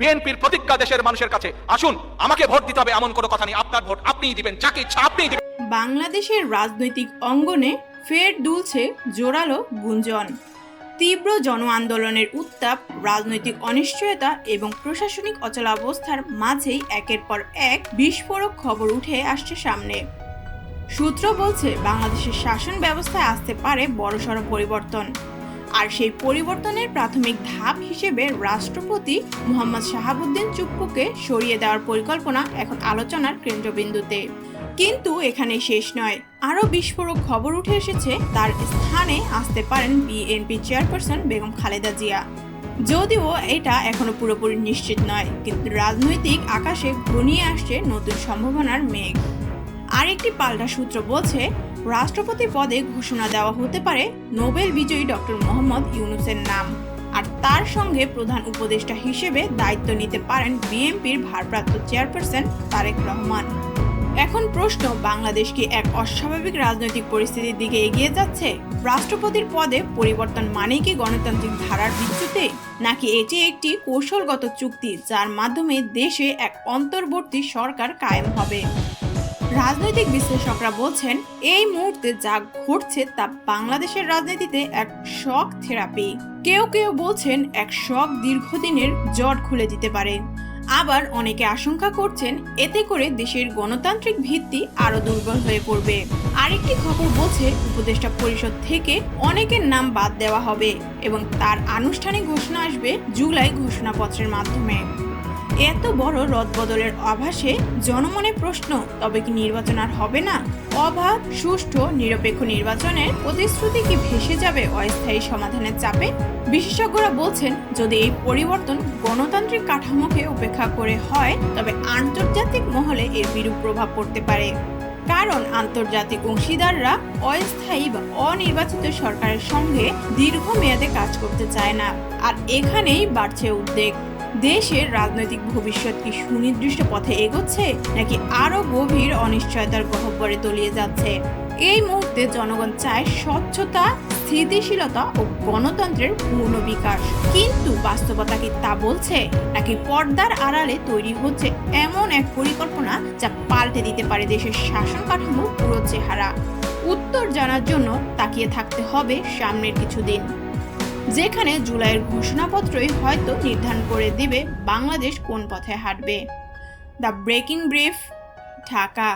বিএনপির প্রতিজ্ঞা দেশের মানুষের কাছে। আসুন, আমাকে ভোট দিতে হবে এমন কোনো কথা নেই, আপনার ভোট আপনিই দিবেন, যাকে ইচ্ছা আপনিই দিবেন। বাংলাদেশের রাজনৈতিক অঙ্গনে ফের দুলছে জোরালো গুঞ্জন। তীব্র জন আন্দোলনের উত্তাপ, রাজনৈতিক অনিশ্চয়তা এবং প্রশাসনিক অচলাবস্থার মাঝেই একের পর এক বিস্ফোরক খবর উঠে আসছে সামনে। সূত্র বলছে বাংলাদেশের শাসন ব্যবস্থায় আসতে পারে বড়সড় পরিবর্তন। আর সেই পরিবর্তনের প্রাথমিক ধাপ হিসেবে রাষ্ট্রপতি মোহাম্মদ শাহাবুদ্দিন চুপ্পুকে সরিয়ে দেওয়ার পরিকল্পনা এখন আলোচনার কেন্দ্রবিন্দুতে। কিন্তু এখানে শেষ নয়, আরও বিস্ফোরক খবর উঠে এসেছে তার স্থানে আসতে পারেন বিএনপি চেয়ারপারসন বেগম খালেদা জিয়া। যদিও এটা এখনো পুরোপুরি নিশ্চিত নয়, কিন্তু রাজনৈতিক আকাশে ঘনিয়ে আসছে নতুন সম্ভাবনার মেঘ। আরেকটি পাল্টা সূত্র বলছে রাষ্ট্রপতি পদে ঘোষণা দেওয়া হতে পারে নোবেল বিজয়ী ডক্টর মোহাম্মদ ইউনূসের নাম, আর তার সঙ্গে প্রধান উপদেষ্টা হিসেবে দায়িত্ব নিতে পারেন বিএনপির ভারপ্রাপ্ত চেয়ারপারসন তারেক রহমান। এখন প্রশ্ন, বাংলাদেশ কি এক অস্বাভাবিক রাজনৈতিক পরিস্থিতির দিকে এগিয়ে যাচ্ছে? রাষ্ট্রপতির পদে পরিবর্তন মানে কি গণতান্ত্রিক ধারার বিচ্যুতি, নাকি এটি একটি কৌশলগত চুক্তি যার মাধ্যমে দেশে এক অন্তর্বর্তী সরকার কায়েম হবে? রাজনৈতিক বিশ্লেষকরা বলছেন এই মুহূর্তে যা ঘটছে তা বাংলাদেশের রাজনীতিতে এক শক থেরাপি। কেউ কেউ বলছেন এক শক দীর্ঘদিনের জট খুলে দিতে পারে। আবার অনেকে আশঙ্কা করছেন এতে করে দেশের গণতান্ত্রিক ভিত্তি আরো দুর্বল হয়ে পড়বে। আরেকটি খবর বলছে উপদেষ্টা পরিষদ থেকে অনেকের নাম বাদ দেওয়া হবে এবং তার আনুষ্ঠানিক ঘোষণা আসবে জুলাই ঘোষণাপত্রের মাধ্যমে। এত বড় রদবদলের আভাসে জনমনে প্রশ্ন, তবে কি নির্বাচন আর হবে না? অবাধ, সুষ্ঠু, নিরপেক্ষ নির্বাচনের প্রতিশ্রুতি কি ভেসে যাবে অস্থায়ী সমাধানের চাপে? বিশেষজ্ঞরা বলছেন যদি এই পরিবর্তন গণতান্ত্রিক কাঠামোকে উপেক্ষা করে হয়, তবে আন্তর্জাতিক মহলে এর বিরূপ প্রভাব পড়তে পারে। কারণ আন্তর্জাতিক অংশীদাররা অস্থায়ী বা অনির্বাচিত সরকারের সঙ্গে দীর্ঘমেয়াদে কাজ করতে চায় না। আর এখানেই বাড়ছে উদ্বেগ, দেশের রাজনৈতিক ভবিষ্যৎ কি সুনির্দিষ্ট পথে এগোচ্ছে নাকি আরো গভীর অনিশ্চয়তার গহ্বরে তলিয়ে যাচ্ছে? এই মুহূর্তে জনগণ চায় স্বচ্ছতা, স্থিতিশীলতা ও গণতন্ত্রের পূর্ণ বিকাশ। কিন্তু বাস্তবতা কি তা বলছে, নাকি পর্দার আড়ালে তৈরি হচ্ছে এমন এক পরিকল্পনা যা পাল্টে দিতে পারে দেশের শাসন কাঠামোর পুরো চেহারা? উত্তর জানার জন্য তাকিয়ে থাকতে হবে সামনের কিছুদিন, যেখানে জুলাইয়ের ঘোষণাপত্রই হয়তো নির্ধারণ করে দিবে বাংলাদেশ কোন পথে হাঁটবে। The breaking brief, Dhaka.